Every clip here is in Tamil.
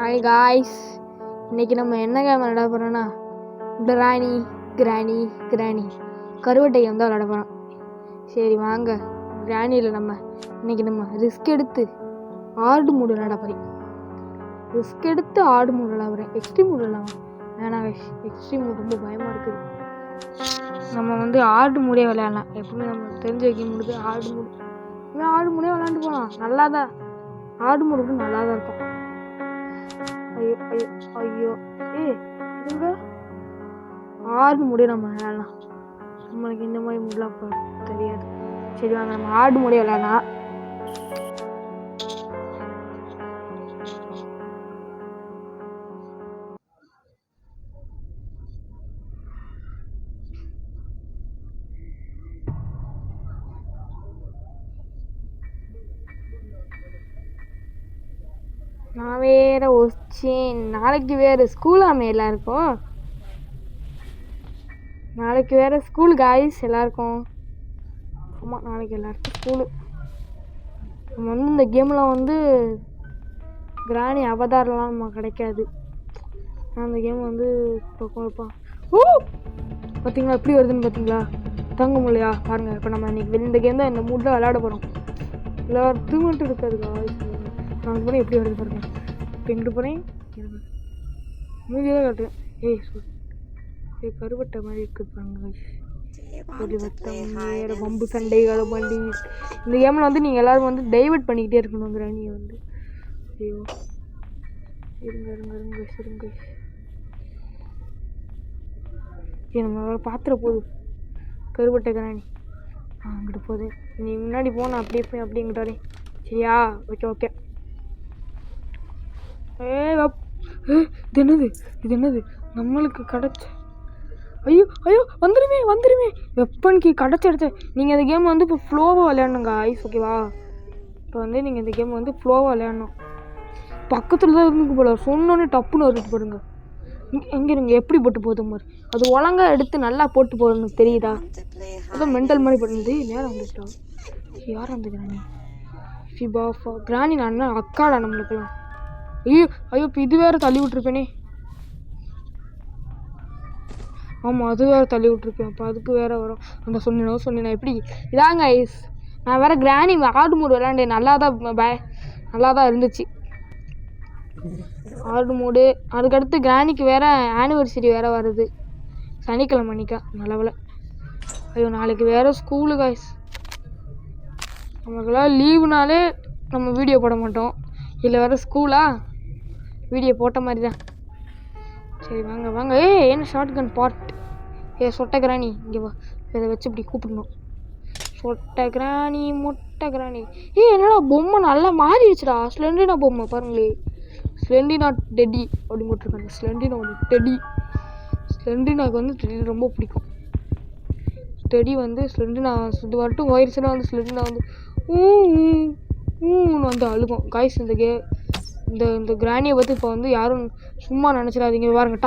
ஹாய் காய்ஸ், இன்னைக்கு நம்ம என்ன கேம் விளையாட போகிறோன்னா கிராணி கிராணி கிராணி கருவட்டை கேம் தான் விளையாட போகிறோம். சரி வாங்க, கிராணியில் இன்னைக்கு ரிஸ்க் எடுத்து ஆடு மூடு விளையாட போகிறேன். ரிஸ்க் எடுத்து ஆடு மூடு விளையாட போகிறேன். எக்ஸ்ட்ரீம் மூடு விளையாட வேணாம் கைஸ், எக்ஸ்ட்ரீம் மூடு ரொம்ப பயமாக இருக்குது. நம்ம ஆடு மூடே விளையாடலாம். எப்பவுமே நம்ம தெரிஞ்சு வைக்க முடியுது ஆடு மூடு. ஆடு மூடே விளையாண்டு போகலாம். நல்லா தான் ஆடு மூடு நல்லா தான் இருக்கும். ஐயோ ஐயோ ஐயோ இதுங்க ஆடு முடிய நம்ம விளையாடலாம். நம்மளுக்கு இந்த மாதிரி முடியலாம் தெரியாது. சரி வாங்க, நம்ம ஆடு முடிய விளையாடலாம். நான் வேற ஒச்சேன். நாளைக்கு வேறு ஸ்கூலாமே எல்லாருக்கும். நாளைக்கு வேறு ஸ்கூல் காய்ஸ் எல்லாருக்கும். ஆமாம், நாளைக்கு எல்லாருக்கும் ஸ்கூலு. நம்ம இந்த கேமில் கிராணி அவதாரம்லாம் நம்ம கிடைக்காது. நான் அந்த கேம் இப்போ ஓ பார்த்தீங்களா எப்படி வருதுன்னு பார்த்தீங்களா? தங்க முடியா பாருங்கள். இப்போ நம்ம இன்னைக்கு இந்த கேம் தான் இந்த மூடில் விளையாட போகிறோம். எல்லாத்துக்கும் மட்டும் இருக்காது காய்ஸ். நான் போனேன் எப்படி வருது பாருங்க. இப்போ எங்கிட்டு போகிறேன் மூஞ்சிதான் காட்டுறேன். கருவட்டை மாதிரி இருக்குது பாருங்க. ஒரு வட்டம் வேறு பம்பு சண்டை அதை பண்ணி இந்த கேமில் நீங்கள் எல்லோரும் டைவர்ட் பண்ணிக்கிட்டே இருக்கணும் கிராணியை ஐயோ இருங்க இருங்க இருங்க இருங்க. நம்ம பாத்திர போகுது கருவட்டை கிராணி. அங்கிட்டு போகுது. நீ முன்னாடி போன அப்படியே போய் அப்படியே எங்கிட்ட வரேன். சரியா? Okay okay. இது என்னது நம்மளுக்கு கிடச்ச? ஐயோ ஐயோ வந்துருமே வந்துருமே. வெப்பனுக்கு கிடச்சிடுச்சு. நீங்கள் இந்த கேம் இப்போ ஃப்ளோவாக விளையாடணுங்க ஐஸ், ஓகேவா? இப்போ நீங்கள் இந்த கேம் ஃப்ளோவாக விளையாடணும். பக்கத்தில் தான் இருந்து போல சொன்னோன்னே டப்புன்னு வருது பாருங்க. எங்கே இருங்க எப்படி போட்டு போதும் மாதிரி அது ஒழுங்கா எடுத்து நல்லா போட்டு போடணும், தெரியுதா? அதான் மென்டல் மாதிரி பண்ணுது. நேரம் வந்துட்டோம். யார் அந்த கிராணி? ஃபிபாஃபா கிராணி நான் அக்காடா நம்மளுக்குலாம். ஐயோ ஐயோ இப்போ இது வேறு தள்ளி விட்ருப்பேனே. ஆமாம், அது வேறு தள்ளி விட்ருப்பேன். அப்போ அதுக்கு வேறு வரும். அந்த சொன்னேன் எப்படி இதாங்க ஐஸ். நான் வேறு கிராணி ஆடு மூடு விளையாண்டேன். நல்லா தான் இருந்துச்சு ஆடு மூடு. அதுக்கடுத்து கிராணிக்கு வேறு ஆனிவர்சரி வேறு வருது சனிக்கிழமை அன்னைக்கா. நல்லவேளை. ஐயோ நாளைக்கு வேறு ஸ்கூலு காய்ஸ். நமக்கெல்லாம் லீவுனாலே நம்ம வீடியோ போட மாட்டோம். இல்லை வேறு ஸ்கூலா வீடியோ போட்ட மாதிரி தான். சரி வாங்க வாங்க. என்ன ஷார்ட் கன் பாட். சொட்டை கிராணி இங்கே வா. இதை வச்சு இப்படி கூப்பிடணும். சொட்டை கிராணி மொட்டை கிராணி. என்னடா பொம்மை நல்லா மாறிடுச்சுடா. ஸ்லெண்டினா பொம்மை பாருங்களே. ஸ்லெண்டினா டெடி அப்படி போட்டிருக்காங்க. ஸ்லெண்டினா டெடி. ஸ்லெண்டினாவுக்கு டெடி ரொம்ப பிடிக்கும். டெடி ஸ்லெண்டினா இது மட்டும் போயிடுச்சுன்னா ஸ்லெண்டினா ஊன்னு அழுகும் காய்ஸ். இந்த கிராணியை பற்றி இப்போ யாரும் சும்மா நினச்சிடாதீங்க. பாருங்க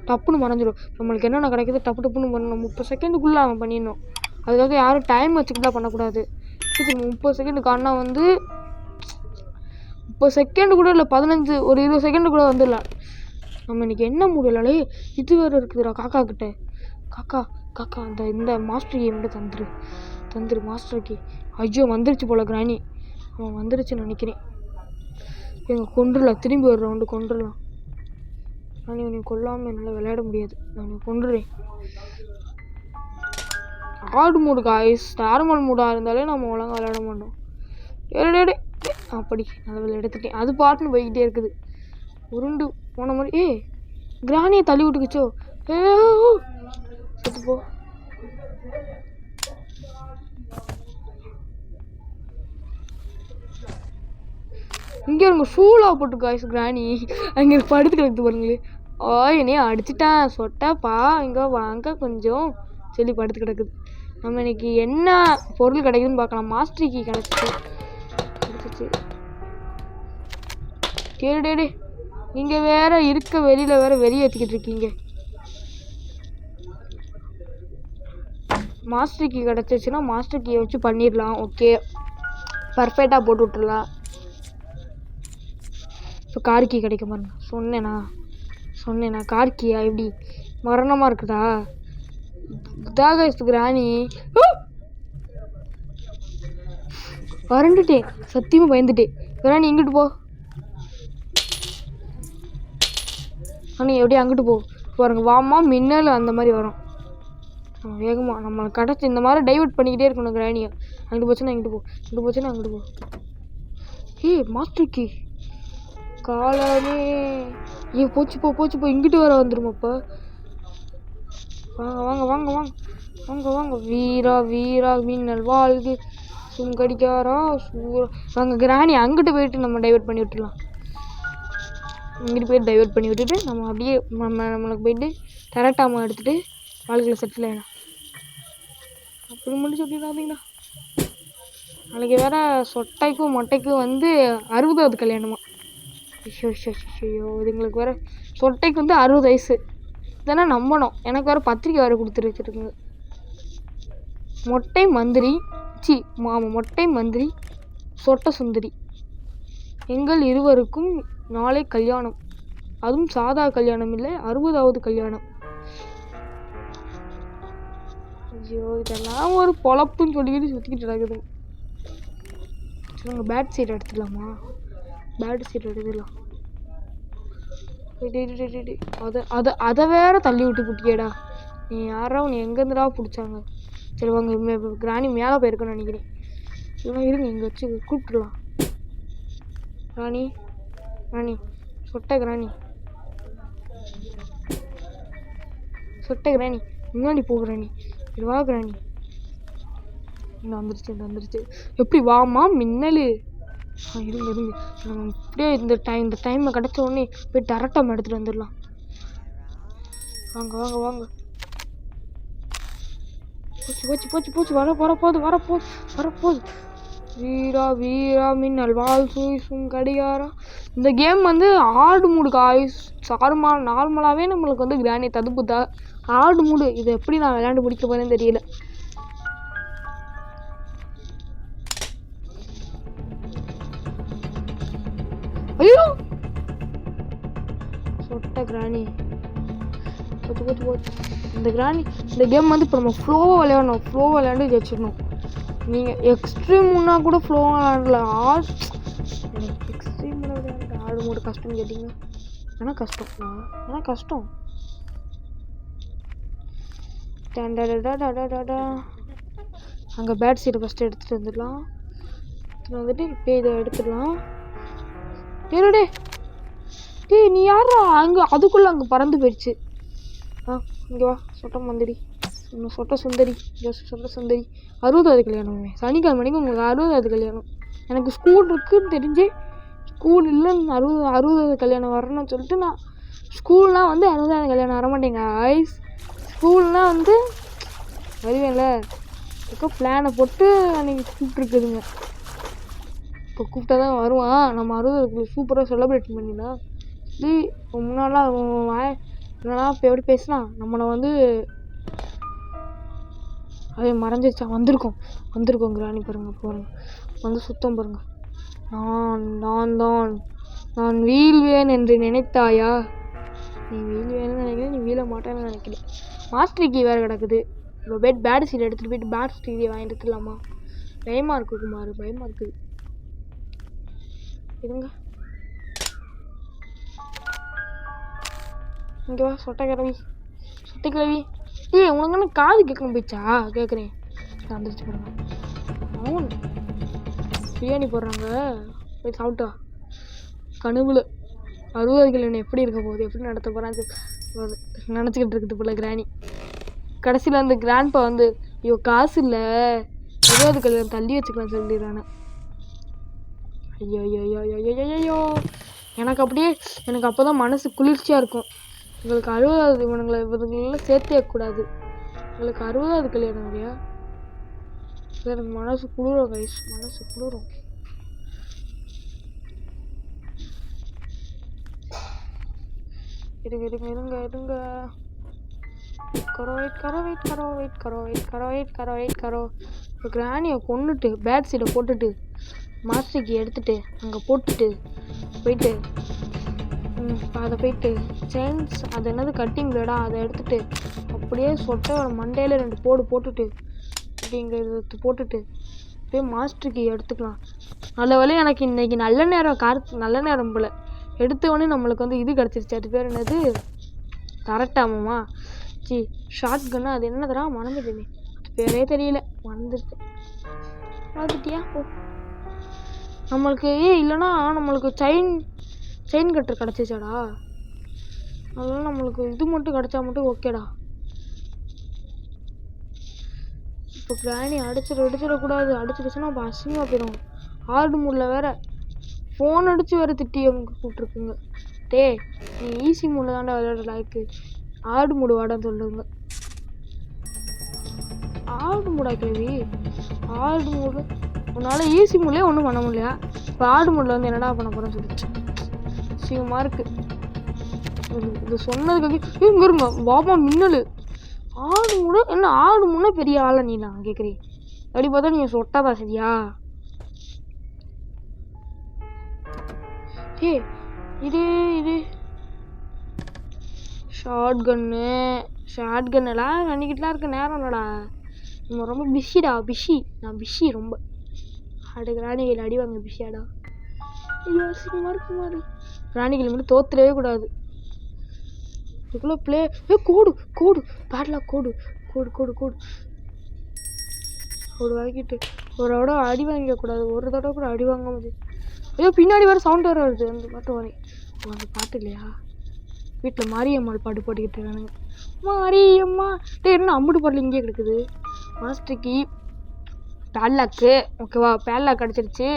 டப்புன்னு மறைஞ்சிடும். நம்மளுக்கு என்னென்ன கிடைக்குது டப்புன்னு பண்ணணும். 30 செகண்டுக்குள்ளே அவன் பண்ணிடணும். அதுக்காக யாரும் டைம் வச்சுக்கிட்டா பண்ணக்கூடாது. 30 செகண்டுக்கு ஆனால் 30 செகண்டு கூட இல்லை, 15 ஒரு 20 செகண்டு கூட வந்துடலாம். நம்ம இன்றைக்கி என்ன முடியலாலே. இது வேறு இருக்குதுடா காக்கா கிட்ட. காக்கா இந்த மாஸ்டர் கீ மட்டும் தந்துரு மாஸ்டர் கீ. ஐயோ வந்துருச்சு போல கிராணி. அவன் வந்துருச்சுன்னு நினைக்கிறேன். எங்கள் கொண்டுடலாம். திரும்பி ஒரு ரவுண்டு கொண்டுடலாம். நான் இவனை கொல்லாமல் என்னால் விளையாட முடியாது. நான் கொண்டுறேன். ஆடு மூடு காய்ஸ். நார்மல் மூடாக இருந்தாலே நம்ம ஒழுங்காக விளையாட மாட்டோம். ஏடே அப்படி நல்ல எடுத்துட்டேன். அது பாட்டுன்னு போய்கிட்டே இருக்குது. உருண்டு போன மாதிரி. கிராணியை தள்ளி விட்டுக்குச்சோ. செத்து போ. இங்கே இருங்க ஷூலாக போட்டு காய்ஸ் கிராணி அங்கே படுத்து கிடக்குது பாருங்களே. என்னையே அடிச்சிட்டான் சொட்டாப்பா. இங்கே வாங்க கொஞ்சம் சொல்லி படுத்து கிடக்குது. நம்ம இன்னைக்கு என்ன பொருள் கிடைக்குதுன்னு பார்க்கலாம். மாஸ்டர் கீ கிடச்சிச்சு. கேடே நீங்கள் வேற இருக்க வெளியில் வேற வெளியே ஏற்றிக்கிட்டு இருக்கீங்க. மாஸ்டர் கீ கிடச்சிச்சுன்னா மாஸ்டர் கீயை வச்சு பண்ணிடலாம். ஓகே பர்ஃபெக்டாக போட்டு விட்டுடலாம். இப்போ கார்கி கிடைக்க பாருங்க. சொன்னேனா கார்கியா எப்படி மரணமாக இருக்குதா? இதாக கிராணி வறண்டுட்டேன், சத்தியமாக பயந்துட்டேன். கிராணி எங்கிட்டு போ அண்ணி, எப்படியே அங்கிட்டு போ பாருங்க. வாமா மின்னல் அந்த மாதிரி வரும் வேகமாக. நம்ம கிடச்சி இந்த மாதிரி டைவர்ட் பண்ணிக்கிட்டே இருக்கணும் கிராணியை. அங்கிட்டு போச்சுன்னா இங்கிட்டு போ, இங்கிட்டு போச்சுன்னா அங்கிட்டு போ. மாஸ்டர் கீ காலமே போச்சு போ. இங்கிட்டு வர வந்துருமாப்பா. வாங்க. வீரா மின்னல் வாழ்கு சுங்கடிக்காரா சூரா. வாங்க கிராணி அங்கிட்டு போயிட்டு நம்ம டைவர்ட் பண்ணி விட்டுடலாம். இங்கிட்டு போயிட்டு டைவர்ட் பண்ணி விட்டுட்டு நம்ம அப்படியே நம்மளுக்கு போயிட்டு டெரட்டாமா எடுத்துகிட்டு வாழ்க்கையில் செட்டில் ஆகிடலாம். அப்படி மட்டும் சொல்லிடாதீங்கண்ணா. நாளைக்கு வேற சொட்டைக்கும் மொட்டைக்கும் 60வது கல்யாணமா. ஐயோ இதுங்களுக்கு வேற சொட்டைக்கு 60 வயசு. இதெல்லாம் நம்பணும். எனக்கு வேற பத்திரிக்கை வேற கொடுத்துட்டு வச்சுருக்குங்க. மொட்டை மந்திரி சொட்ட சுந்தரி எங்கள் இருவருக்கும் நாளை கல்யாணம். அதுவும் சாதா கல்யாணம் இல்லை, 60வது கல்யாணம். ஐயோ இதெல்லாம் ஒரு பொழப்புன்னு சொல்லிக்கிட்டு சுற்றிக்கிட்டு நடக்குது. சொல்லுங்க, பேட் சீட் எடுத்துடலாமா? பேட் சீட் எடுத்துடலாம். அதை வேற தள்ளி விட்டு புட்டியேடா. நீ யாரா உன்னை எங்கேருந்துடா பிடிச்சாங்க? சரி வாங்க, கிராணி மேலே போயிருக்கேன்னு நினைக்கிறேன். இதெல்லாம் இருங்க, இங்கே வச்சு கூப்பிட்டுலாம். ராணி சொட்டை கிராணி முன்னாடி போகிறாணி. இது வா கிராணி. இன்னும் வந்துருச்சு. எப்படி வாமா மின்னல். இருங்க நம்ம அப்படியே இந்த டைமை கிடச்ச உடனே போய் டெரட்டாம் எடுத்துகிட்டு வந்துடலாம். வாங்க. போச்சு வரப்போகுது. வீரா மின்னல் வாழ் சூய் கடிகாரா. இந்த கேம் ஹார்டு மூடு காய்ஸ். நார்மலாகவே நம்மளுக்கு கிராணி ததுப்புதா. ஹார்டு மூடு இதை எப்படி நான் விளையாண்டு முடிக்க போறேன்னு தெரியல. ஐயோ சொட்ட கிராணி போச்சு. இந்த கேம் இப்போ நம்ம ஃப்ளோவாக விளையாடணும். விளையாண்டு ஜெயிச்சிடணும். நீங்கள் எக்ஸ்ட்ரீம்னா கூட ஃப்ளோவாக விளையாடலாம். எக்ஸ்ட்ரீமில் விளையாண்டு ஆடு மூடு கஷ்டம்னு கேட்டிங்க. ஏன்னா கஷ்டம். அங்கே பேட் சீட்டை ஃபஸ்ட்டு எடுத்துகிட்டு வந்துடலாம். இப்போ இதை எடுத்துடலாம். டேய் நீ யாரா அங்கே? அதுக்குள்ளே அங்கே பறந்து போயிடுச்சு. இங்கே வா சொட்ட சுந்தரி 60வது கல்யாணமே. சனிக்கிழமை மணிக்கு உங்களுக்கு 60வது கல்யாணம். எனக்கு ஸ்கூல் இருக்குன்னு தெரிஞ்சு ஸ்கூல் இல்லைன்னு 60வது கல்யாணம் வரணும்னு சொல்லிட்டு நான் ஸ்கூல்லாம் 60வது கல்யாணம் வரமாட்டேங்க ஐஸ். ஸ்கூல்னால் வருவேன்ல, இப்போ பிளானை போட்டு அன்றைக்கி கூப்பிட்ருக்குதுங்க. இப்போ கூப்பிட்டா தான் வருவான். நம்ம 60வது சூப்பராக செலிப்ரேட் பண்ணிடலாம். இப்போ முன்னாடிலாம் என்னன்னா இப்போ எப்படி பேசினா நம்மளை அதே மறைஞ்சிருச்சா. வந்திருக்கோம் கிராணி பாருங்க சுத்தம் பாருங்க. நான் வீழ்வேன் என்று நினைத்தாயா? நீ வீழ்வேன்னு நினைக்கிறேன், நீ வீழ மாட்டேன்னு நினைக்கிறேன். மாஸ்டர் கீ வேறு கிடக்குது. இப்போ பேட் சீட் எடுத்துகிட்டு போயிட்டு பேட் சீட் வாங்கிட்டு இருக்கலாமா? பயமாக இருக்குது குமார், பயமாக இருக்குது. இருங்க இங்கே வா சொட்டை கிழவி. உனக்கு காது கேட்கணும் போயிடுச்சா? கேட்குறேன். வந்துருச்சு பாருங்க. அவன் பிரியாணி போடுறாங்க, போய் சாப்பிட்டா. கனவுல 60வது கல்யாணம் எப்படி இருக்க போகுது, எப்படி நடத்த போகிறான்னு நினச்சிக்கிட்டு இருக்குது போல கிராணி. கடைசியில் அந்த கிராண்ட்பா ஐயோ காசு இல்லை, 60வது கல்யாணம் தள்ளி வச்சுக்கலாம் சொல்லிடுறானே. ஐயோ எனக்கு அப்போ தான் மனசு குளிர்ச்சியாக இருக்கும். இவங்களுக்கு 60வது இவங்களெல்லாம் சேர்த்தே கூடாது. இவங்களுக்கு 60வது கல்யாணம் இல்லையா? எனக்கு மனசு குளிரும் கைஸ், மனசு குளிரும். இருங்க. கரோ. இப்போ கிராணியை கொண்டுட்டு பேட் சீட்டை போட்டுட்டு மாஸ்டர் கீ எடுத்துட்டு அங்கே போட்டுட்டு போயிட்டு அதை போயிட்டு செயின்ஸ் அது என்னது கட்டிங் பிளேடா அதை எடுத்துகிட்டு அப்படியே சொட்டையோட மண்டையில் 2 போடு போட்டுட்டு அப்படிங்கிறது போட்டுட்டு அப்படியே மாஸ்டர் கீ எடுத்துக்கலாம். நல்ல வேலை எனக்கு இன்றைக்கி நல்ல நேரம் போல் எடுத்தவொடனே நம்மளுக்கு வந்து இது கிடச்சிருச்சு. அது பேர் என்னது கரெக்டாமாம்மா ஷார்ட் கன்னு அது என்ன தரா மறந்துட்டுமே அது பேரே தெரியல மறந்துருச்சு. பார்த்துட்டியா ஓ நம்மளுக்கு இல்லைன்னா நம்மளுக்கு செயின் கட்டர் கிடச்சிச்சாடா. அதெல்லாம் நம்மளுக்கு இது மட்டும் கிடச்சா மட்டும் ஓகேடா. இப்போ கிராணி அடிச்சிடக்கூடாது. அடிச்சிடுச்சுன்னா அப்போ அசிங்கமாக போயிடும். ஹார்டு மூடில் வேற ஃபோன் அடித்து வேறு திட்டி அவங்க கூப்பிட்ருக்குங்க. நீ ஈஸி மூடில் தாண்டா விளையாடுற லாய்க்கு ஆடு மூடு வாடான்னு சொல்லுங்க. ஆடு மூடா கேள்வி ஆடு மூடு உன்னால் ஈஸி மூட்லேயே ஒன்றும் பண்ண முடியலையா? இப்போ ஆடு மூடில் வந்து என்னடா பண்ண போகிறேன்னு சொல்லிச்சு. சீக்கிரமாக இருக்கு இது சொன்னதுக்காக இங்கே இருங்க பாபா மின்னல். ஆடு மூட என்ன ஆடு மூட பெரிய ஆளை நீலாம் கேட்குறீ அப்படி பார்த்தா நீங்கள் சொட்டாதா சரியா? இது ஷார்ட் கன்னெல்லாம் பண்ணிக்கிட்டுலாம் இருக்க நேரம் இல்லைடா. நம்ம ரொம்ப நான் பிஸி ரொம்ப ராணிகள் அடிவாங்க பிஸியாடா. ஐயோ அசிங்கமாக இருக்கு மாதிரி ராணிகள் மட்டும் தோத்துடவே கூடாது. இதுக்குள்ளே பிளே கோடு பேட்லாக் கோடு வாங்கிட்டு ஒரு தடவை அடி வாங்கக்கூடாது. ஒரு தடவை கூட அடி வாங்க முடியாது. ஐயோ பின்னாடி வேறு சவுண்ட் வேறு வருது. அந்த பாட்டு வரேன் அந்த பாட்டு இல்லையா? வீட்டில் மாரியம்மாள் பாட்டு போட்டுக்கிட்டு இருக்கானுங்க. மாரியம்மா என்ன அம்புட்டு பாட்டில் இங்கே கிடக்குது. மாஸ்டருக்கு பேட்லாக்கு ஓகேவா? பேட்லாக் கிடச்சிருச்சு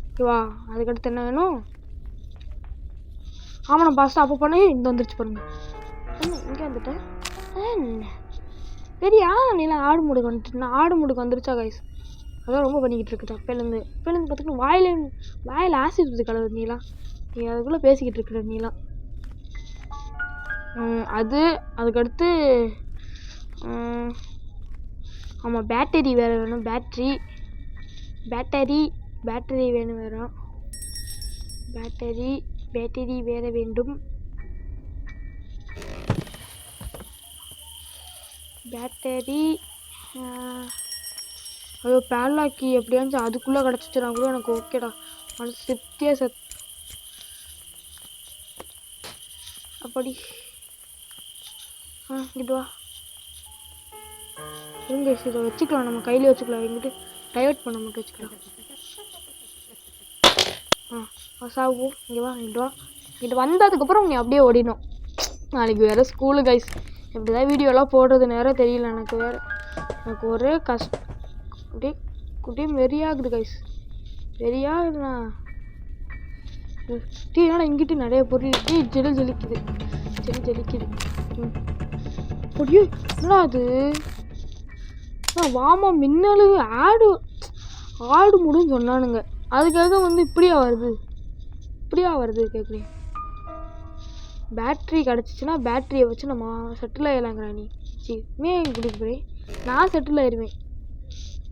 ஓகேவா? அதுக்கடுத்து என்ன வேணும்? ஆமாம் நான் பாஸ்ட் அப்போ பண்ணி இந்த வந்துருச்சு பாருங்க. என்ன இங்கே வந்துட்டேன் பெரிய நீலாம் ஆடு மூடுக்கு வந்துட்டு ஆடு மூடுக்கு வந்துருச்சா கைஸ்? அதான் ரொம்ப பண்ணிக்கிட்டு இருக்குது அப்பேலேருந்து பார்த்துக்கிட்டு வாயில் ஆசிட் இருக்குது கலர் நீலாம் நீ அதுக்குள்ளே பேசிக்கிட்டு இருக்கிற நீலாம். அதுக்கடுத்து ஆமாம் பேட்டரி வேறு வேணும். பேட்டரி வேணும் வேறு பேட்டரி வேறு வேண்டும். பேட்டரி ஐயோ பேட்லாக்கி எப்படியாச்சும் அதுக்குள்ளே கிடச்சிச்சுனா கூட எனக்கு ஓகேடா. மனசு திருப்தியாக அப்படி இங்கிட்டு வா எங்க இதை வச்சுக்கலாம். நம்ம கையிலே வச்சுக்கலாம். எங்கிட்ட டைவர்ட் பண்ண மட்டும் வச்சுக்கலாம். சாவு இங்கே வா இங்கிட்ட வந்ததுக்கப்புறம் நீ அப்படியே ஓடிடும். நாளைக்கு வேறு ஸ்கூலு கைஸ். எப்படிதான் வீடியோலாம் போடுறது நேரம் தெரியல எனக்கு வேறு. எனக்கு ஒரே கஷ்டம் அப்படியே வெறியாகுது கைஸ். வெறியாகுதுண்ணா. என்னடா இங்கிட்டு நிறைய பொருள் ஜெலிக்குது. அப்படியே என்னடா அது வாமா மின்னலு ஆடு மூடுன்னு சொன்னானுங்க. அதுக்காக வந்து இப்படியா வருது கேட்குறேன். பேட்ரி கிடச்சிச்சின்னா பேட்டரியை வச்சு நம்ம செட்டில் ஆகலாங்கிறா. நீ கூட்டிகிட்டு போகிறேன். நான் செட்டில் ஆயிடுவேன்.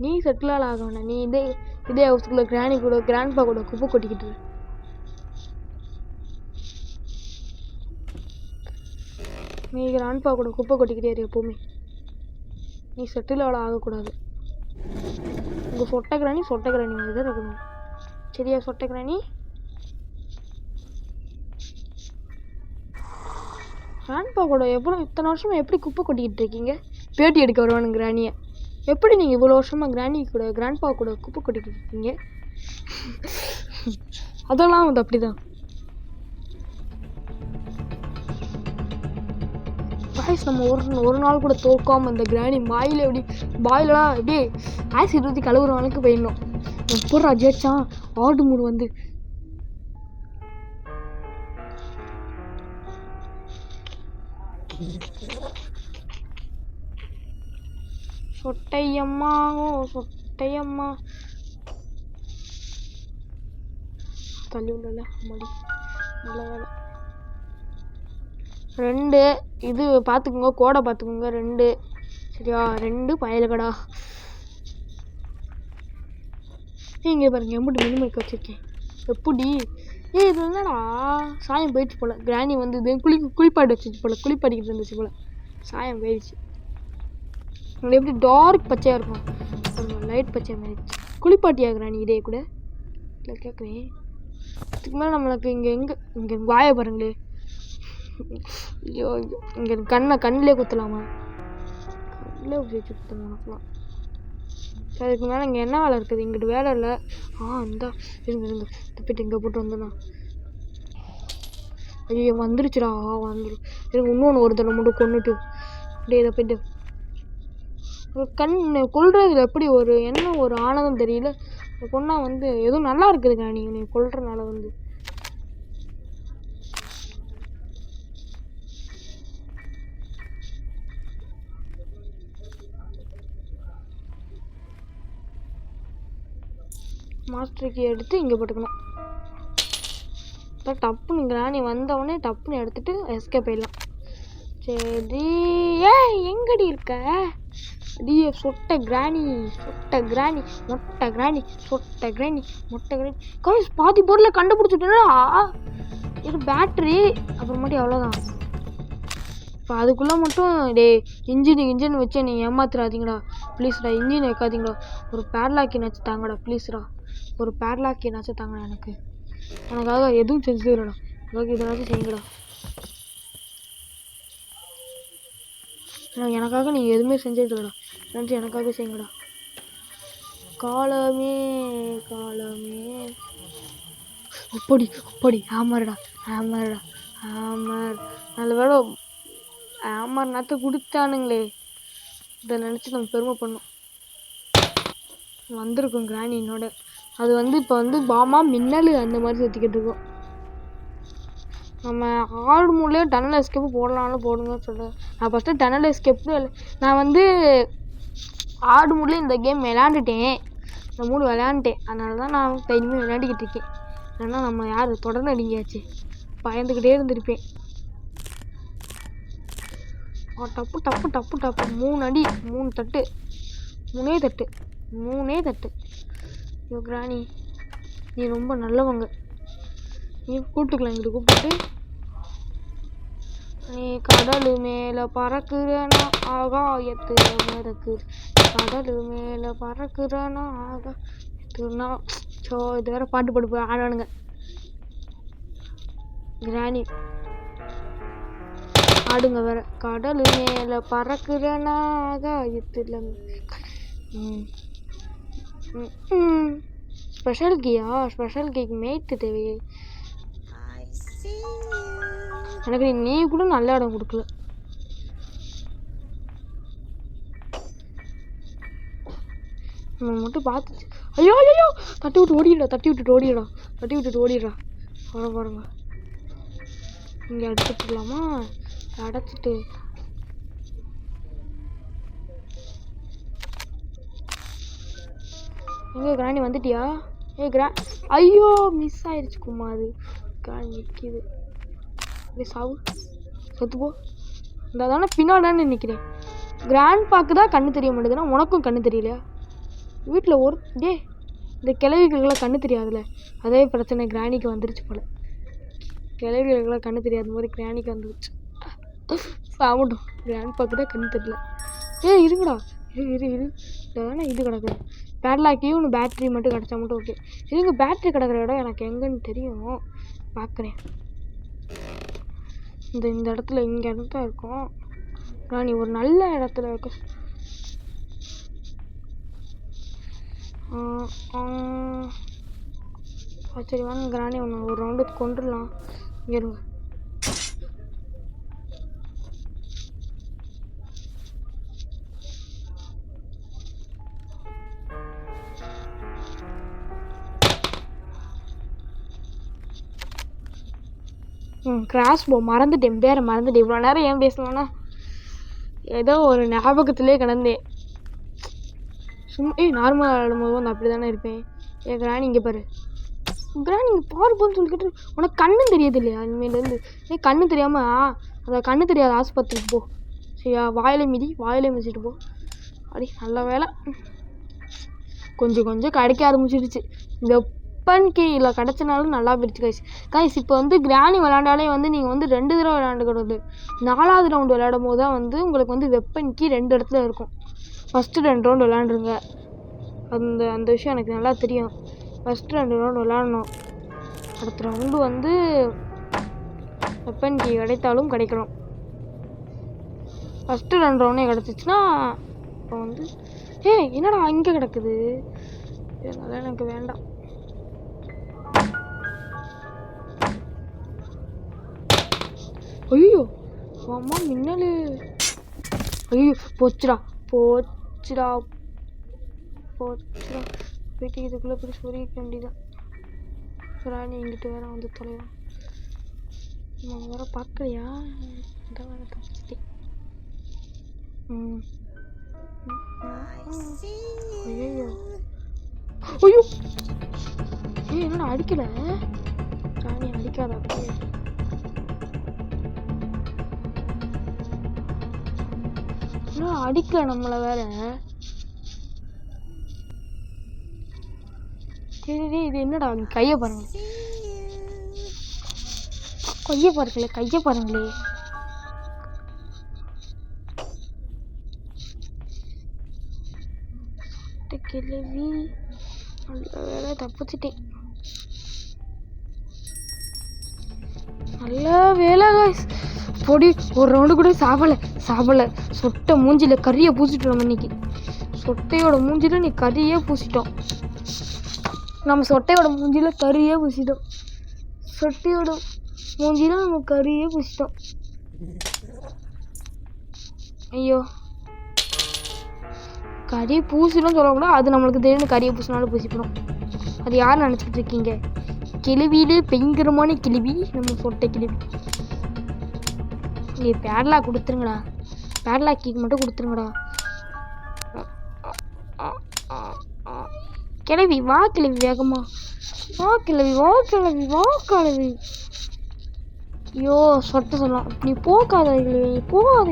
நீ செட்டில் ஆக வேணாம். நீ இதே ஹவுஸ்குள்ளே கிராண்ட்பா கூட குப்பை கொட்டிக்கிட்டு நீ கிராண்ட்பா கூட குப்பை கொட்டிக்கிட்டே இரு எப்போவுமே. நீ செட்டில் ஆகக்கூடாது. உங்கள் சொட்டை கிராணி மாதிரி தான் இருக்கணும் சரியா? சொட்டை கிராணி கிராண்ட்பா கூட இத்தனை வருஷமா எப்படி குப்பை கொட்டிக்கிட்டு இருக்கீங்க? பேட்டி எடுக்க வருவானுங்க கிராணியை. எப்படி நீங்கள் இவ்வளோ வருஷமாக கிராண்ட்பா கூட குப்பை கொட்டிக்கிட்டு இருக்கீங்க? அதெல்லாம் வந்து அப்படிதான் வாய்ஸ். நம்ம ஒரு நாள் கூட தோற்காமல் இந்த கிராணி பாயிலெலாம் எப்படி ஆசிட் ஊற்றி கழுவுறவனுக்கு போயிடணும். எப்படா ஜெயிச்சான் ஆடு மூடு வந்து சொட்டையம்மா தள்ளி விடல மடி நல்ல வேலை. 2 இது பார்த்துக்குங்க. கோடை பார்த்துக்குங்க 2 சரியா? 2 பயலுக்கடா. இங்கே பாருங்க எம்பிட்டு மினிமலுக்கு வச்சுருக்கேன். எப்படி இது என்னடா சாயம் போயிடுச்சு போல். கிராணி வந்து இது குளிப்பாட்டு வச்சிச்சு போல், குளிப்பாட்டிக்கிட்டு இருந்துச்சு போல். சாயம் போயிடுச்சு. அது எப்படி டார்க் பச்சையாக இருக்கும், லைட் பச்சை மாதிரி. குளிப்பாட்டியா கிராணி இதே கூட இல்லை கேட்குறேன். இதுக்கு மேலே நம்மளுக்கு இங்கே வாயை பாருங்களே. ஐயோ இங்கே கண்ணிலே குத்தலாமா? கண்ணிலே வச்சு குத்தலாம் உனக்குலாம். சரி அதுக்கு மேலே இங்கே என்ன வேலை இருக்குது? இங்கிட்டு வேலை இல்லை. இந்தா இருங்க தப்பிட்டு இங்கே போட்டு வந்தேண்ணா. ஐயோ வந்துருச்சுடா, வந்துடும். எனக்கு இன்னொன்று ஒரு தடவை மட்டும் கொண்டுட்டு அப்படியே இதை போய்ட்டு கொல்றதுல எப்படி என்ன ஒரு ஆனதம் தெரியல. கொண்டா வந்து எதுவும் நல்லா இருக்குதுக்கா. நீ கொல்றதுனால வந்து மாஸ்டருக்கு எடுத்து இங்கே போட்டுக்கணும். டப்புன்னு கிராணி வந்தவொடனே டப்புன்னு எடுத்துட்டு எஸ்கேப் ஆயிடலாம். சரி எங்கடி இருக்க? அடியே சொட்ட கிராணி மொட்டை கிராணி கமிஸ் பாதி பொருளை கண்டுபிடிச்சிட்டேன்னா இது பேட்ரி அப்புறமாட்டி அவ்வளோதான். இப்போ அதுக்குள்ளே மட்டும் இன்ஜின் வச்சு நீ ஏமாத்துறாதீங்கடா ப்ளீஸ்டா. இன்ஜின் வைக்காதீங்கடா. ஒரு பேட்லாக் என்னாச்சு தாங்கடா ப்ளீஸ்டா. ஒரு பேட்லாக் என்னாச்சும் தாங்கடா. எனக்காக எதுவும் செஞ்சுடுறா. இதனாச்சும் செய்யுங்கடா. எனக்காக நீங்கள் எதுவுமே செஞ்சுடுறா. எனக்காக செய்யுங்கடா. காலமே அப்படி ஹேமர் நல்ல வேலை ஹேமர் நாற்ற கொடுத்தானுங்களே. இதை நினச்சி நம்ம பெருமை பண்ணோம். வந்திருக்கும் கிராணினோட. அது வந்து இப்போ வந்து பாமா மின்னல் அந்த மாதிரி சுற்றிக்கிட்டு இருக்கோம். நம்ம ஹார்ட் மூட்லேயே டனல் எஸ்கேப்பு போடலாம்னு போடுங்கன்னு சொல்கிறேன். நான் ஃபஸ்ட்டு டனல் எஸ்கேப்பு நான் வந்து ஹார்ட் மூட்லேயே இந்த கேம் விளையாண்டுட்டேன். இந்த மூடு விளையாண்டுட்டேன். அதனால தான் நான் தைரியமாக விளையாண்டிக்கிட்டு இருக்கேன். ஏன்னா நம்ம யார் தொடர்ந்து அடிங்கியாச்சு, பயந்துக்கிட்டே இருந்திருப்பேன். டப்பு 3 அடி 3 தட்டு 3 தட்டு. ஐயோ கிராணி நீ ரொம்ப நல்லவங்க. நீ கூப்பிட்டுக்கலாம். இங்கிட்டு கூப்பிட்டு நீ கடல் மேலே பறக்குறனா ஆகாயத்துல மிதக்கு. கடல் மேலே பறக்குறனா ஆகாயத்துனா. ஸோ இது வேற பாட்டு பாடு போய் ஆடானுங்க. கிராணி ஆடுங்க வேற. கடல் மேலே பறக்குறனா ஆகாயத்துல. ஸ்பெஷல் கீக்கு மேய்த்து தேவையே. எனக்கு நீ கூட நல்ல இடம் கொடுக்கல. நம்ம மட்டும் பார்த்துச்சு. ஐயோ தட்டி விட்டுட்டு ஓடிடா. பாருங்க இங்கே அடிச்சுட்டுலாமா? அடைச்சிட்டு எங்கே கிராணி வந்துட்டியா? ஐயோ மிஸ் ஆயிடுச்சு குமார். கிராணி நிற்கிது. சாவு செத்துப்போ. இந்த தானே பின்னாடான்னு நிற்கிறேன். கிராண்ட் பாக்கு தான் கண்ணு தெரிய மாட்டேதுன்னா உனக்கும் கண்ணு தெரியலையா? வீட்டில் இந்த கிழவிகளுக்கெல்லாம் கண்ணு தெரியாதுல்ல, அதே பிரச்சனை கிராணிக்கு வந்துருச்சு போல. கிழவிகளுக்கெல்லாம் கண்ணு தெரியாத மாதிரி கிராணிக்கு வந்துருச்சு. சாப்பிட்டோம். கிராண்ட் பாக்கு தான் கண்ணு தெரியல. இருங்கடா இரு தானே இது கிடக்குது. பேட்லாக்கையும் ஒன்று பேட்ரி மட்டும் கிடச்சா மட்டும் ஓகே. இதுங்க பேட்ரி கிடக்கிற இடம் எனக்கு எங்கன்னு தெரியும், பார்க்குறேன். இந்த இடத்துல இங்கே தான் இருக்கும். நீ ஒரு நல்ல இடத்துல இருக்க. சரி வாங்க கிராணி ஒன்று ஒரு ரவுண்டு கொண்டுடலாம். இங்கே இருங்க. கிராஸ் போ மறந்துட்டேன், பேரை மறந்துட்டேன். இவ்வளோ நேரம் ஏன் பேசணும்னா ஏதோ ஒரு ஞாபகத்திலே கிடந்தேன். சும்மா நார்மலாக ஆடும்போது வந்து அப்படி தானே இருப்பேன். கிராணி இங்கே பாரு. கிராணி இங்கே பாருப்போன்னு சொல்லிக்கிட்டு உனக்கு கண்ணு தெரியுது இல்லையா? இனிமேலேருந்து கண்ணு தெரியாமல் அந்த கண்ணு தெரியாத ஆஸ்பத்திரிக்கு போ சரியா? வாயிலை மிதிச்சிட்டு போ. அப்படி நல்ல வேலை கொஞ்சம் கிடைக்க ஆரம்பிச்சிடுச்சு. இந்த வெப்பன் கீழே கிடச்சினாலும் நல்லா போயிடுச்சு கைஸ். கைஸ் இப்போ வந்து கிராணி விளையாண்டாலே வந்து நீங்கள் வந்து 2 தடவை விளையாண்டுக்கிறது. 4வது ரவுண்டு விளையாடும் போது தான் வந்து உங்களுக்கு வந்து வெப்பன் கீ 2 இடத்துல இருக்கும். ஃபஸ்ட்டு 2 ரவுண்டு விளையாண்டுருங்க. அந்த விஷயம் எனக்கு நல்லா தெரியும். ஃபஸ்ட்டு 2 ரவுண்டு விளையாடணும். அடுத்த ரவுண்டு வந்து வெப்பன் கீ கிடைத்தாலும் கிடைக்கணும். ஃபஸ்ட்டு 2 ரவுண்டே கிடச்சிச்சின்னா இப்போ வந்து என்னடா இங்கே கிடக்குது, அதனால எனக்கு வேண்டாம். ஐயோ அம்மா மின்னல், ஐயோ போச்சுடா போச்சுடா போச்சுடா. போயிட்டு இதுக்குள்ளே போய் சொல்லிக்க வேண்டியதான். ராணி எங்கிட்ட வேற வந்து தொலைவா, நான் வேற பார்க்கலையா, இந்த வேற தப்பிச்சிட்டேன். ஐயோ ஐயோ என்னடா அடிக்கல, ராணி அடிக்காத அப்படியே. அடிக்கல நம்மள வேற. சரி இது என்னடா கையை பாருங்க, கையை பாருங்களே. கிளவி நல்ல வேலை தப்பிச்சிட்டேன், நல்ல வேலை காய்ஸ். பொடி ஒரு ரவுண்டு கூட சாவலை. சொட்டை மூஞ்சில கறியை பூசிட்டோம் இன்னைக்கு. சொட்டையோட மூஞ்சில நீ கறியே பூசிட்டோம். நம்ம சொட்டையோட மூஞ்சில கறியே பூசிட்டோம். ஐயோ கறி பூசிடும் சொல்லக்கூடாது, அது நம்மளுக்கு தெரியும். கறியை பூசினாலும் பூசிப்படும். அது யார் நினச்சிக்கிட்டு இருக்கீங்க? கிளவியிலே பயங்கரமான கிளவி நம்ம சொட்டை கிளவி. நீ பேட்லாக் கொடுத்துருங்கடா, பேட்லாக் கீக்கு மட்டும் கொடுத்துருங்கடா. கிளவி வா, கிளவி வேகமா வா, கிளவி. ஐயோ சொட்ட சொல்லலாம், நீ போகாத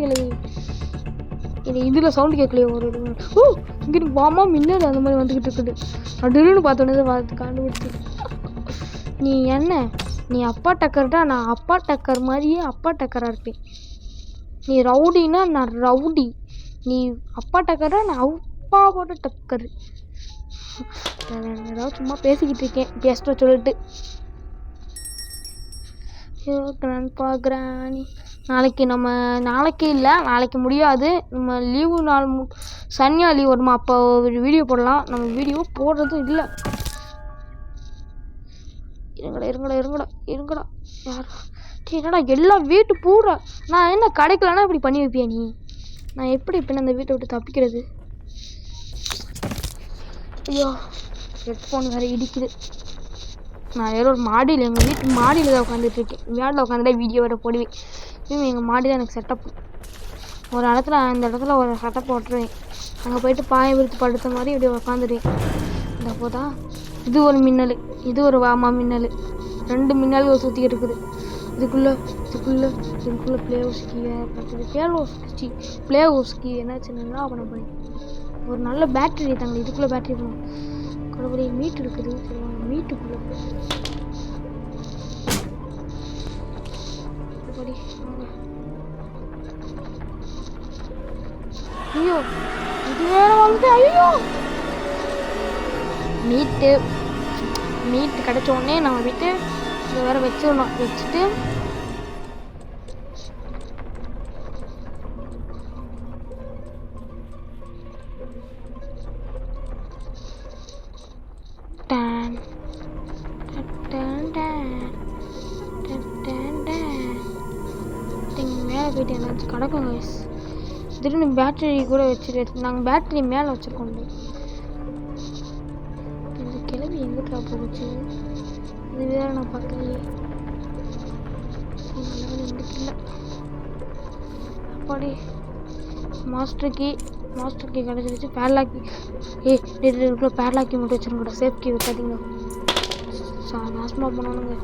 கிளவி. இதில் சவுண்டு கேட்கலையே ஒரு இங்கே வாமா மின்னல் அந்த மாதிரி வந்துக்கிட்டு இருக்குது. அப்படின்னு பார்த்தோன்னே பார்த்து கண்டுபிடிச்சு. நீ என்ன, நீ அப்பா டக்கர்டா, நான் அப்பா டக்கர் மாதிரியே அப்பா டக்கராக இருப்பேன். நீ ரவுடின்னா நான் ரவுடி, நீ அப்பா டக்கரா நான் அப்பா போட்ட டக்கர். ஏதாவது சும்மா பேசிக்கிட்டு இருக்கேன் கெஸ்ட்டை சொல்லிட்டு. கிராணி நாளைக்கு இல்லை, நாளைக்கு முடியாது. நம்ம லீவு நாள் சனியா லீவ் வருமா, அப்போ ஒரு வீடியோ போடலாம். நம்ம வீடியோ போடுறதும் இல்லை. இருங்கடா யார் என்னடா எல்லாம் வீட்டு பூரா. நான் என்ன கிடைக்கலன்னா இப்படி பண்ணி வைப்பியா நீ? நான் எப்படி இப்போ அந்த வீட்டை விட்டு தப்பிக்கிறது? ஐயோ ஹெட்ஃபோன் வேறு இடிக்குது. நான் வேற ஒரு மாடியில், எங்கள் வீட்டு மாடியில் தான் உட்காந்துட்டு இருக்கேன். மேடில் உட்காந்துட்டா வீடியோ வேறு போடுவேன். எங்கள் மாடியில் எனக்கு செட்டப் ஒரு இடத்துல ஒரு செட்டப் போட்டுருவேன். அங்கே போயிட்டு பாயை விரித்து படுத்த மாதிரி இப்படி உட்காந்துருவேன். இந்த போதான் இது ஒரு மின்னல், இது ஒரு வாமா மின்னல், 2 மின்னல்கள் சுற்றிக்கிட்டு இருக்குது. இதுக்குள்ளே ப்ளே ஹவுஸ்க்கு என்னாச்சுன்னா பண்ண ஒரு நல்ல பேட்டரி தாங்க. இதுக்குள்ளே பேட்டரி பண்ணும். கடவுளே மீட் இருக்குது, மீட்டுக்குள்ளே ஐயோ இது வேற வந்து. ஐயோ மீட்டு கிடைச்ச உடனே நம்ம விட்டு இதை வேற வச்சிடணும். வச்சுட்டு மேலே போயிட்டு என்னாச்சு கிடக்கும் கைஸ். திடீர்னு பேட்டரி கூட வச்சுட்டு நாங்கள் பேட்டரி மேலே வச்சுருக்கோம். இந்த கிளவி எங்கிட்டா போச்சு? இது வேற நான் பார்க்கலையே. எங்கிட்ட இல்லை. அப்பாடி மாஸ்டர் கீ கிடச்சிருச்சு. பேட்லாக்கி இதுக்குள்ளே பேட்லாக்கி மட்டும் வச்சுருங்க. சேஃப் கீ வைக்காதீங்க, நாசமாக போனானுங்க.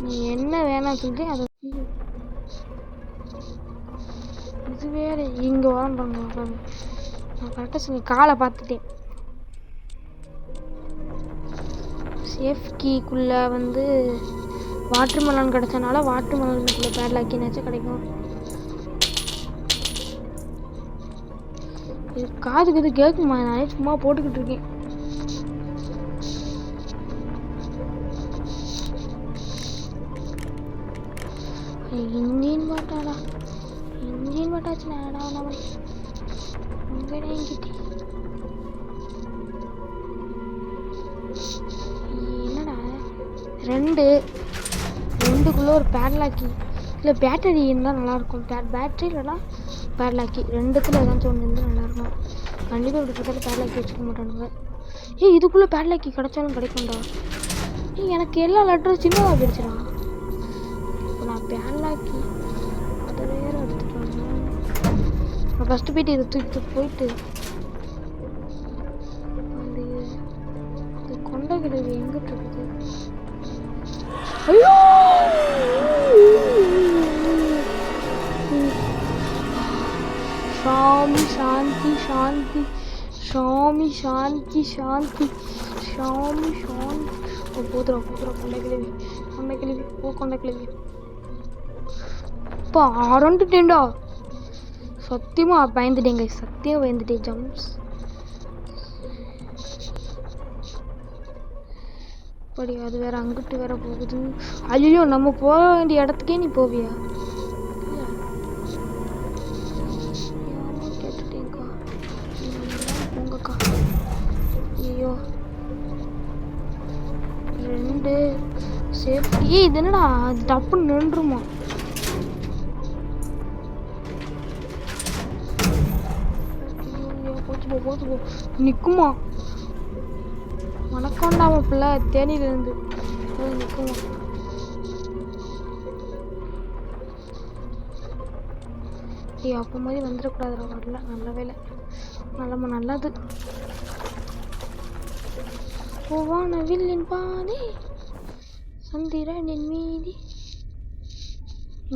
நீ என்ன வேணாம் சொல்லிட்டு அதை இது வேறு இங்கே வரணுங்க. நான் கரெக்டாக சொல்லி காலை பார்த்துட்டேன். சேஃப் கீக்குள்ளே வந்து வாட்டர் மெலன் கிடச்சனால வாட்டர் மெலனுக்குள்ளே பேட்லாக்கினாச்சும் கிடைக்கும். இது காதுக்கு இது கேட்குமா? நானே சும்மா போட்டுக்கிட்டு இருக்கேன். இன்ஜின் பாட்டாடா, இன்ஜின் பாட்டாச்சு. நாடா நம்ம எங்கிட்ட என்னடா ரெண்டுக்குள்ளே ஒரு பேட்லாக்கி இல்லை பேட்டரி இருந்தால் நல்லாயிருக்கும். பேட்டரி இல்லைனா பேட்லாக்கி ரெண்டுத்தில் ஏதாச்சும் ஒன்று இருந்தால் நல்லாயிருக்கும். கண்டிப்பாக இப்படி பார்த்தாலும் பேட்லாக்கி வச்சுக்க மாட்டானுங்க. இதுக்குள்ளே பேட்லாக்கி கிடைச்சாலும் கிடைக்கும்டா. எனக்கு எல்லா லெட்டரும் சின்னதாக போயிடுச்சுடா. இப்போ நான் பேட்லாக்கி அதை வேறு எடுத்துட்டு வரேன். நான் ஃபஸ்ட்டு போயிட்டு இதை தூக்கிட்டு போயிட்டு அந்த கொண்டை கிடவு எங்கிட்ட இருக்குது? ஐயோ சாமி சாந்தி சாந்தி சாமி சாந்தி சாந்தி சாமி சாந்தி. போதுரா கொண்டை கிழவி கொண்டை கிழவி. இப்போ அரண்டுட்டேன்டா. சத்தியமாக பயந்துட்டேங்க, சத்தியம் பயந்துட்டேன். ஜம்ப்ஸ் அப்படி அது வேற அங்கிட்டு வேற போகுது. ஐயோ நம்ம போக வேண்டிய இடத்துக்கே நீ போவியா? கேட்டுட்டேங்க்கா, போங்கக்கா. ஐயோ 2 சேஃப்டி. இது என்னடா அது டப்புன்னு நின்றுமா? போச்சு போ நிற்குமா? வணக்கம்டாம பிள்ளை தேனியிலேருந்து நிற்குமா? அப்போ மாதிரி வந்துடக்கூடாதுடா. வரல, நல்ல வேலை, நல்லது. வானவில்லின் பாதி சந்திரனின் மீதி.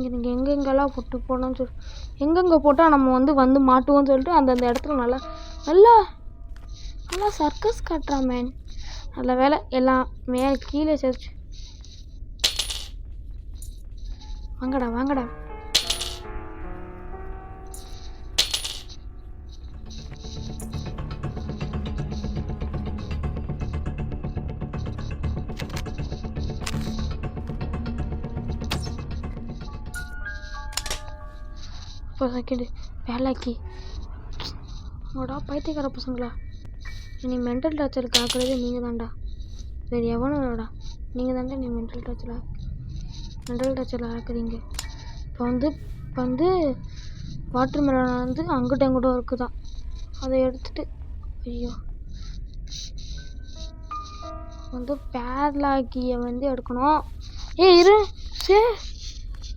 இங்கே எங்கெங்கெல்லாம் போட்டு போனோம்னு சொல்லி எங்கெங்கே போட்டால் நம்ம வந்து மாட்டுவோம்னு சொல்லிட்டு அந்தந்த இடத்துல நல்லா சர்க்கஸ் காட்டுறா மேன். நல்ல வேலை எல்லாம் மேலே கீழே சேர்த்து. வாங்கடா. இப்போ செகண்டு வேலைக்கு பைத்தியக்கார பசங்களா. நீ மென்டல் டார்ச்சருக்கு ஆக்குறது நீங்கள் தான்டா, வேறு எவனும் இல்லைடா. நீங்கள் தான்டா நீ மென்டல் டார்ச்சரில் ஆக்குறீங்க. இப்போ வந்து வாட்டர் மெலன் அங்கிட்ட எங்கிட்ட இருக்குதான். அதை எடுத்துட்டு ஐயோ பேட்லாக்கியை எடுக்கணும். இரு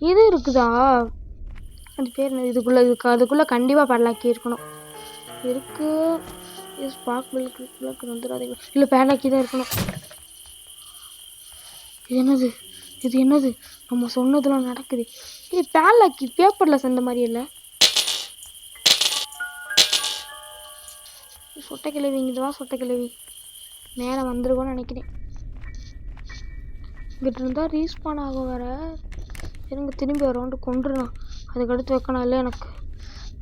இது இருக்குதா? அது பேர் அதுக்குள்ளே கண்டிப்பாக பேட்லாக்கி இருக்கணும். இருக்கு ஸ்பார்க் பில்லுக்கு வந்துடாதீங்க. இல்லை பேட்லாக்கி தான் இருக்கணும். இது என்னது நம்ம சொன்னதெல்லாம் நடக்குது. இது பேட்லாக்கி பேப்பரில் செஞ்ச மாதிரி இல்லை. சொட்டை கிழவி இங்கேதான். சொட்டை கிழவி மேலே வந்துருக்கோன்னு நினைக்கிறேன். இங்கிட்ட இருந்தால் ரீஸ்பான் ஆகும் வேற. எனக்கு திரும்பி வரவுண்டு கொண்டுடலாம். அதுக்கடுத்து வைக்கணும். இல்லை எனக்கு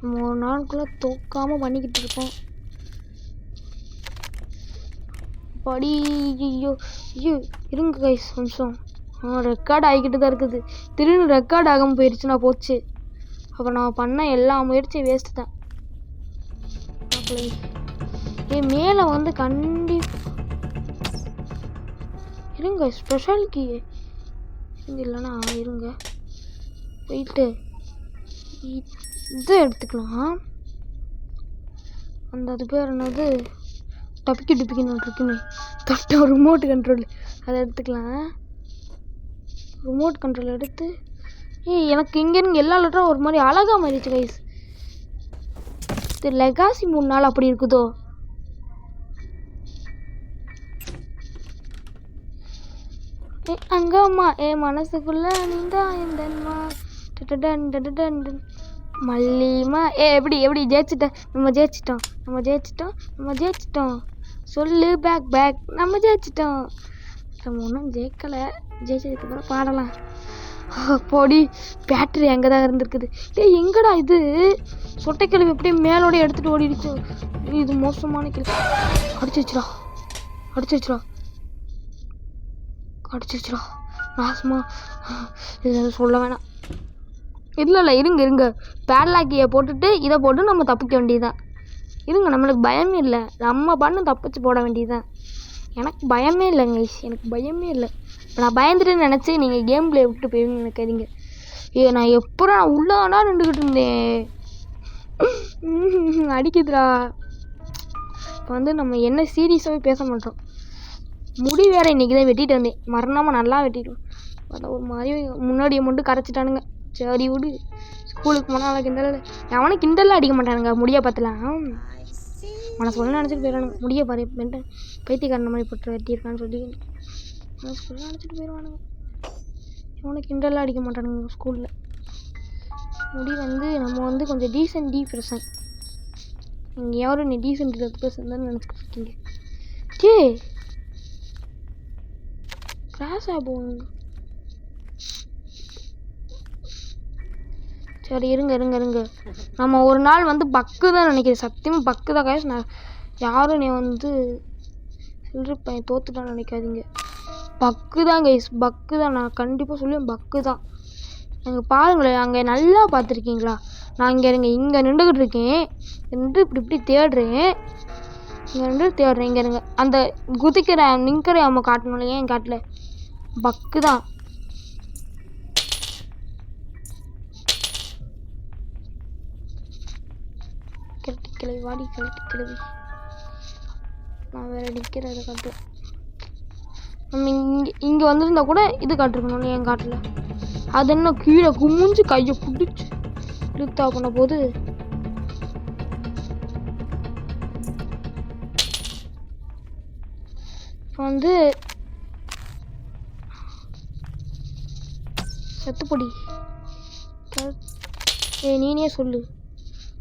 நம்ம ஒரு நாளுக்குள்ளே தூக்காமல் பண்ணிக்கிட்டு இருக்கோம். படி ஐயோ இருங்க கைஸ் நிமிஷம். ரெக்கார்ட் ஆகிக்கிட்டு தான் இருக்குது. திடீர்னு ரெக்கார்ட் ஆகாமல் போயிடுச்சுன்னா போச்சு. அப்போ நான் பண்ண எல்லா முயற்சியும் வேஸ்ட்டு தான். மேலே இருங்க ஸ்பெஷல் கீ இல்லைன்னா இருங்க போயிட்டு இதை எடுத்துக்கலாம். அது பேர் என்னது? டப்பிக்கின்னு இருக்குமே ரிமோட் கண்ட்ரோல். அதை எடுத்துக்கலாம். ரிமோட் கண்ட்ரோல் எடுத்து எனக்கு இங்கேருந்து எல்லா லெட்டரும் ஒரு மாதிரி அழகாக மாறிடுச்சு கைஸ். இது லெகாசி 3 நாள் அப்படி இருக்குதோ? அங்கம்மா மனசுக்குள்ள நீந்தா எந்தம்மா மல்லிமா. எப்படி ஜெயிச்சிட்டேன். நம்ம ஜெயிச்சிட்டோம் சொல்லு பேக் நம்ம ஜெயிச்சிட்டோம். நம்ம ஒன்றும் ஜெயிக்கலை, ஜெயிச்சதுக்கப்புறம் பாடலாம். போடி பேட்டரி அங்கே தான் இருந்திருக்குது. எங்கடா இது சொட்டைக்கிழவி எப்படியே மேலோட எடுத்துகிட்டு ஓடிடுச்சு. இது மோசமான கிழவி. அடிச்சிருச்சுடா அடிச்சிருச்சுடா அடிச்சிருச்சுடா நாசமா. இது சொல்ல வேணாம். இல்லை இருங்க பேட்லாக்கியை போட்டுட்டு இதை போட்டு நம்ம தப்பிக்க வேண்டியதுதான். இருங்க, நம்மளுக்கு பயமே இல்லை, நம்ம பண்ணு தப்பிச்சு போட வேண்டியதுதான். எனக்கு பயமே இல்லைங்க, எனக்கு பயமே இல்லை. நான் பயந்துட்டு நினச்சி நீங்கள் கேம் பிளே விட்டு போயிருங்க நினைக்காதீங்க. நான் எப்போ உள்ளானா நின்றுக்கிட்டு இருந்தேன். அடிக்குதுடா. இப்போ வந்து நம்ம என்ன சீரியஸாகவே பேச மாட்டோம். முடி வேற இன்றைக்கி தான் வெட்டிட்டு வந்தேன், மரணமாக நல்லா வெட்டிடுவோம். அதான் ஒரு மாதிரி முன்னாடியை மட்டும் கரைச்சிட்டானுங்க. சரி விடு, ஸ்கூலுக்கு போனால் கிண்டல். அவனும் கிண்டல்லாம் அடிக்க மாட்டானுங்க முடிய பார்த்துலாம். அவனை சொல்ல நினச்சிட்டு போயிடறானுங்க. முடிய பாரு பைத்தியக்காரன் மாதிரி போட்டு வெட்டியிருக்கான்னு சொல்லி சொல்ல நினச்சிட்டு போயிடுவானுங்க. அவனை கிண்டல்லாம் அடிக்க மாட்டானுங்க ஸ்கூலில். முடி வந்து நம்ம வந்து கொஞ்சம் டீசென்ட் பர்சன். நீங்கள் யாரும் நீ டீசென்ட் பர்சன் தான் நினச்சிட்டு இருக்கீங்க. கிராஸ் ஆகும். சரி இருங்க. நம்ம ஒரு நாள் வந்து பக்கு தான் நினைக்கிறேன், சத்தியமாக பக்கு தான் கைஸ். நான் யாரும் நீ வந்து சில்லற பையன் தோத்துட்டான்னு நினைக்காதீங்க. பக்கு தான் கைஸ், பக்கு தான். நான் கண்டிப்பாக சொல்லுவேன் பக்கு தான். அங்கே பாருங்களேன், அங்கே நல்லா பார்த்துருக்கீங்களா? நான் இங்கே நின்றுக்கிட்டு இருக்கேன், நின்று இப்படி தேடுறேன். இங்கே நின்று தேடுறேன். இங்கே இருங்க, அந்த நிற்கிற அம்மா காட்டணும் இல்லையா என் காட்டில். பக்கு தான். கிளவி வாடி கிளவி. நான் வேற நிற்கிறத காட்டு. நம்ம இங்கே வந்திருந்தா கூட இது காட்டிருக்கணும் என் காட்டில். அது என்ன கீழே குமிஞ்சு கையை பிடிச்சி இழுத்தா பண்ண போது. இப்போ வந்து செத்துப்பொடி. நீனே சொல்லு,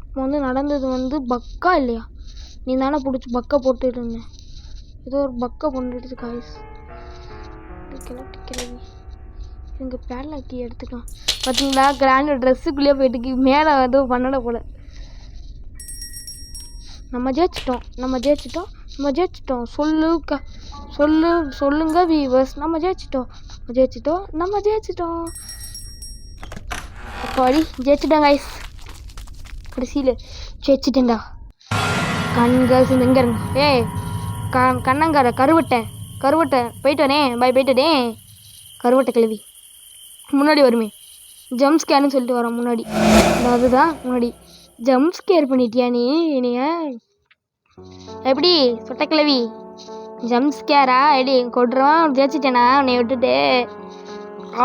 இப்போ வந்து நடந்தது வந்து பக்கா இல்லையா? நீ தானே பிடிச்சி பக்கை போட்டுட்டு இருந்தேன். ஏதோ ஒரு பக்கை கொண்டுடுச்சு காய்ஸ். கிளவி இங்கே பேட்லாக்கி எடுத்துக்கலாம். பார்த்தீங்களா, கிராண்டு ட்ரெஸ்ஸுக்குள்ளேயே போயிட்டு மேலே எதுவும் பண்ணல போல. நம்ம ஜெயிச்சிட்டோம். சொல்லுங்க வீவர்ஸ், நம்ம ஜெயிச்சிட்டோம். அப்பாடி ஜெயிச்சிட்டோம் கைஸ். கடைசியில் ஜெயிச்சிட்டேன்டா. கண்கள் எங்கே இருங்க? கண்ணங்கார கருவட்டை போயிட்டு வரேன். போயிட்டுடே. கருவட்டை கிளவி முன்னாடி வருமே, ஜம்ப் ஸ்கேர்னு சொல்லிட்டு வரோம் முன்னாடி. அதுதான் முன்னாடி ஜம்ப் ஸ்கேர் பண்ணிட்டியா நீ என்னைய? எப்படி சொட்டக்கிழவி ஜம்ப் ஸ்கேரா? எடி கொடுறோம். ஜெயிச்சிட்டேனா உன்னை விட்டுட்டு?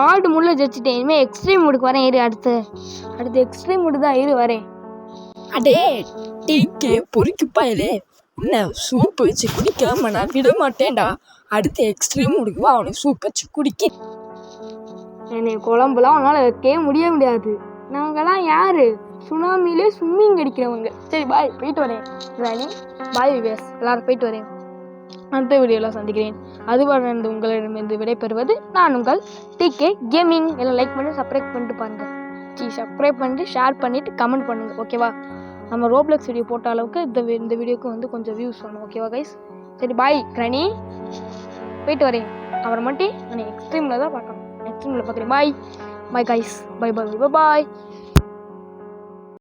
ஆடு முள்ள ஜெயிச்சிட்டேன். இனிமேல் எக்ஸ்ட்ரீம் மூடுக்கு வரேன். அடுத்து எக்ஸ்ட்ரீம் மூடு தான் வரேன். அடே டீக்கே பொறுக்கி பாயலே, என்ன சூப் வச்சு குடிக்காம நான் விட மாட்டேன்டா. அடுத்த எக்ஸ்ட்ரீம் முடிக்குவா அவனுக்கு சூப் வச்சு குடிக்க. என்னை குழம்புலாம் அவனால் வைக்கவே முடியாது. நாங்கெல்லாம் யாரு? சுனாமிலே ஸ்விம்மிங் அடிக்கிறவங்க. சரி பாய், போயிட்டு வரேன் ராணி. பாய் விவேஸ், எல்லாரும் போயிட்டு வரேன். அடுத்த வீடியோலாம் சந்திக்கிறேன். அதுவரை உங்களிடமிருந்து விடைபெறுவது நான் உங்கள் டிகே கேமிங். எல்லாம் லைக் பண்ணி சப்ஸ்கிரைப் பண்ணிட்டு பாருங்கள். சப்ஸ்கிரைப் பண்ணிட்டு ஷேர் பண்ணிவிட்டு கமெண்ட் பண்ணுங்கள், ஓகேவா? நம்ம ரோப்ளெக்ஸ் வீடியோ போட்ட அளவுக்கு இந்த வீடியோக்கு வந்து கொஞ்சம் வியூஸ் வேணும், ஓகேவா கைஸ்? சரி பாய் ராணி, போயிட்டு வரேன். அப்புறம் மட்டும் நான் எக்ஸ்ட்ரீமில் தான் பார்க்கணும். எக்ஸ்ட்ரீமில் பார்க்குறேன். Bye guys. பாய்.